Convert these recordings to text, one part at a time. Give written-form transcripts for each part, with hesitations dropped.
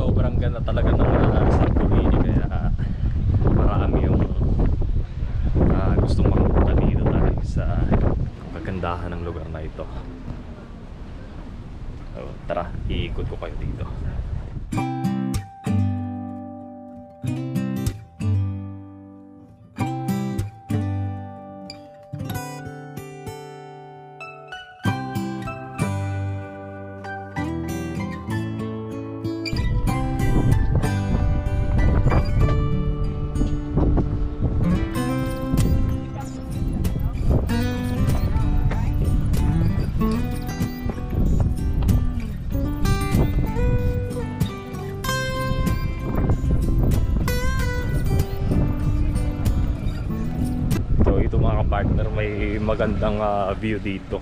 sobrang ganda talaga ng Santorini, kaya marami yung gustong makapunta dito dahil sa kagandahan ng lugar na ito. So, tara, iikot ko kayo dito. Partner, may magandang view dito.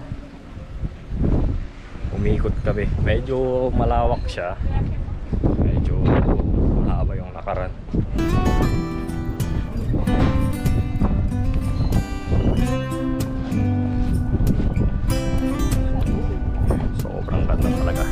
Umikot kami, medyo malawak siya, medyo mahaba yung lakaran. Sobrang ganda talaga.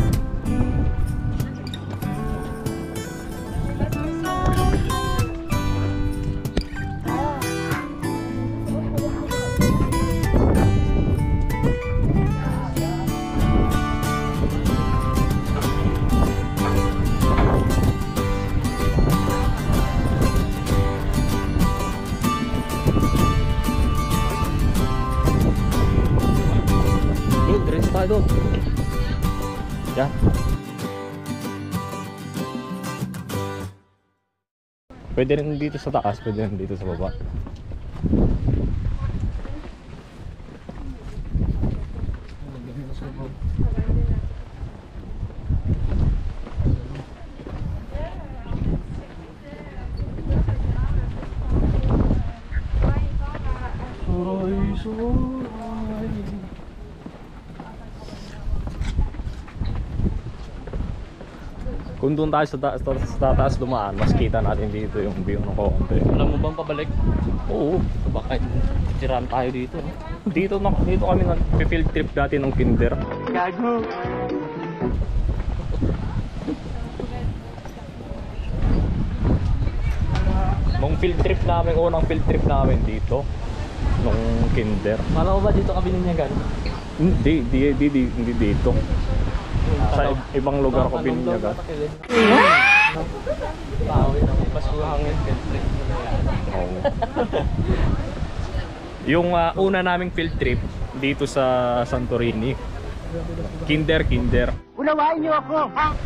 Doon. Yan. Pwede rin dito sa taas, pwede rin dito sa baba. Kung doon tayo sa taas dumaan, mas kita natin dito yung view ng konti. Alam mo bang pabalik? Oo. Bakit? Tirahan tayo dito. Dito kami nag-field trip dati ng kinder. Gago! Nung field trip namin, unang field trip namin dito nung kinder. Alam mo ba dito kami ninyagan? Hindi dito. Sa ibang lugar ko bininyagan. Mas hangin. Oo. Yung una naming field trip dito sa Santorini, kinder. Unawain niyo ako, ha?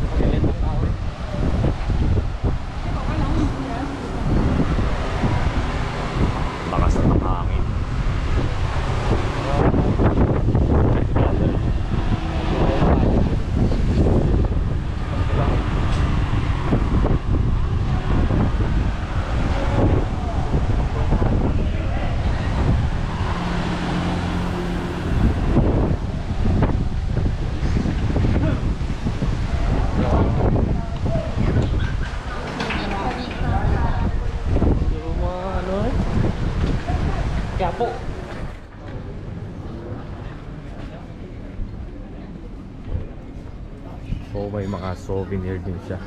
Lakas ng hangin. Kaya po. So may mga souvenir din siya.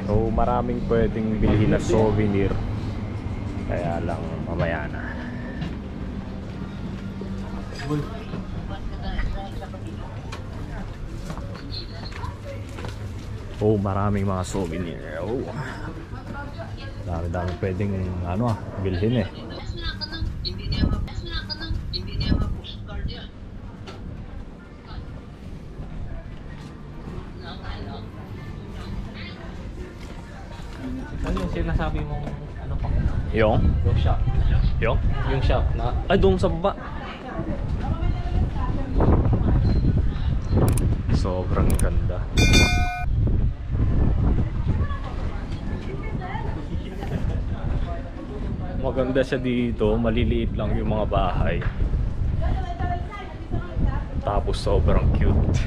So maraming pwedeng bilhin na souvenir. Kaya lang mamaya na. Oh, maraming mga souvenir. Oh. Dami pwedeng bilhin eh. Ano yung sinasabi mong ano pa? Yung shop. Yung shop na ay doon sa baba. Sobrang ganda. Maganda siya dito, maliliit lang yung mga bahay. Tapos sobrang cute.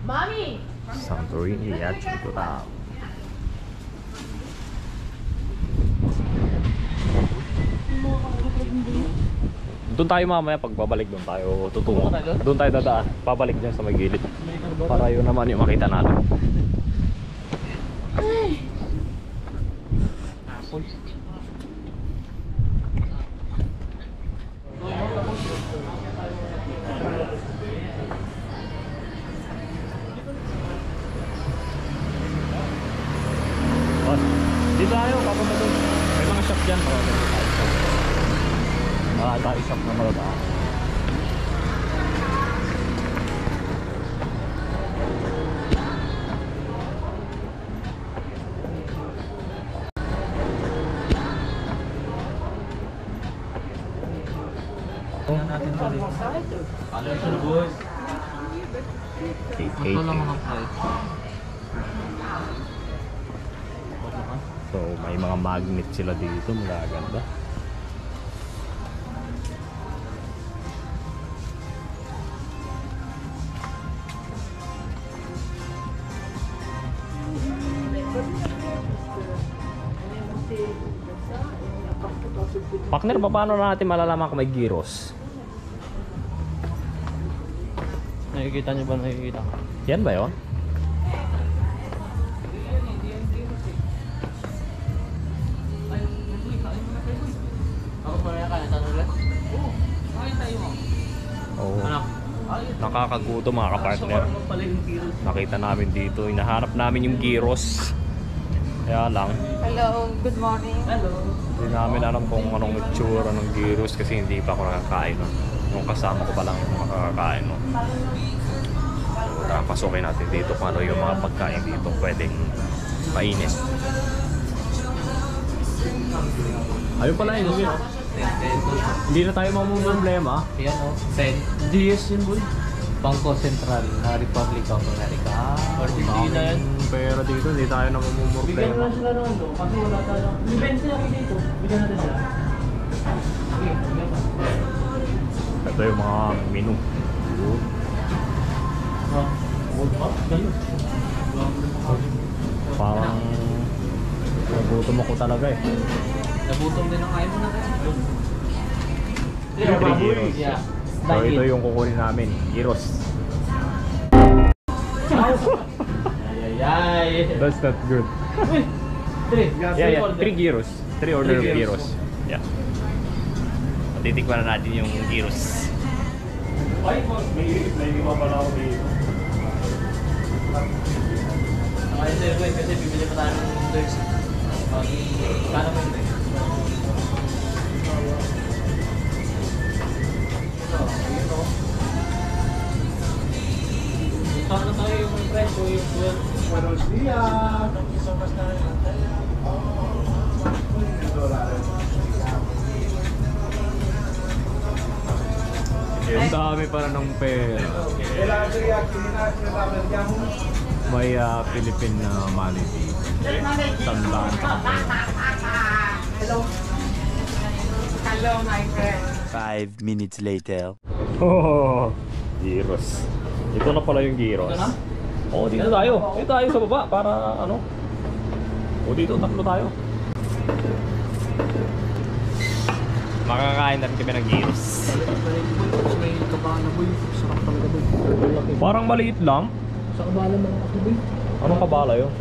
Mommy! Santorini Yacht Club. Doon tayo mamaya, pagbabalik doon tayo tutungo. Doon tayo dadaan, pabalik dyan sa may gilid. Para yun naman yung makita natin. Dito tayo, papunta doon. May mga shop dyan. Mga tayo shop na malabaan. Tingnan natin to rin. Ano ito, boys? Ito lang mga price. So may mga magnet sila dito, magaganda. Partner, paano natin malalaman kung may gyros? Nakikita nyo ba? Nakikita ko. Yan ba yun? Ako pa rin kaya tanong ulit? Oo. Kain tayo mo. Oo. Anak. Nakakagutom mga kapartner. Nakita namin dito, hinahanap namin yung gyros. Kaya lang, Hello, good morning. Hello. hindi namin alam kung anong itsura ng gyros kasi hindi pa ako nakakain nun. Yung kasama ko pa lang makakakain nun. So, tara, pasukin natin dito kung ano yung mga pagkain dito pwedeng mainit. Ayun pala yun, hindi na tayo mamumroblema. Yan o. 10. DS yun, boy. Bangko Sentral na Republic of America. Argentina yan. Pera dito, hindi tayo na Bigyan mo mamumroblema. lang sila noon do. Kasi wala tayo. May 20 na dito. Bigyan natin sila. Sige, bigyan pa. Ito yung mga menu. Gold pa? Ganun. Parang nagutom ako talaga eh. Nabutom din ang kain mo na tayo. Three gyros. Yeah. So ito yung kukunin namin, gyros. Ay. That's not good. Yeah, 3 gyros. 3 order of gyros. Yeah. Titikman na natin yung gyros. May iba pala ako dito. Ayun sir, boy, kasi bibili pa tayo ng drinks. Kano mo yun? Saan na tayo yung presyo yung 12? Buenos días. Ang dami para ng pera. May Philippine money dito. Tandaan ka. Hello, my friend. 5 minutes later. Oh, gyros. Ito na pala yung gyros. Ito na? Oo, dito tayo. Dito tayo sa baba para ano. O dito, tatlo tayo. Makakain na rin kami ng gyros. May kabala boy, sarap talaga boy. Parang maliit lang. Sa kabala mga ako boy. Anong kabala yun?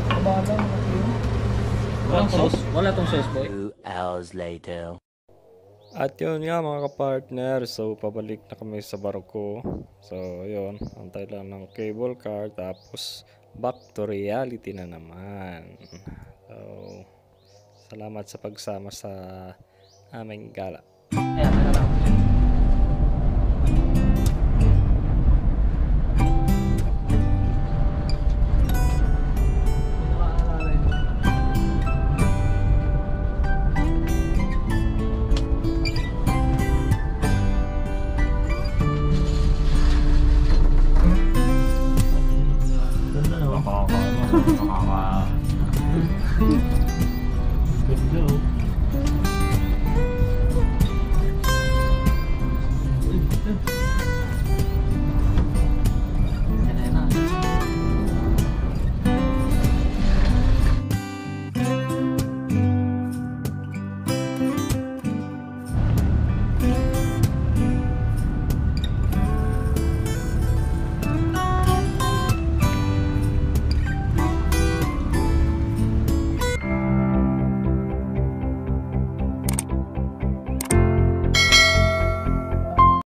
Kabala mga ako yun. Walang sauce? Wala tong sauce boy. 2 hours later. At yun nga mga kapartner, so pabalik na kami sa barko. So yun, antay lang ng cable car tapos back to reality na naman. So salamat sa pagsama sa aming gala. Ayan,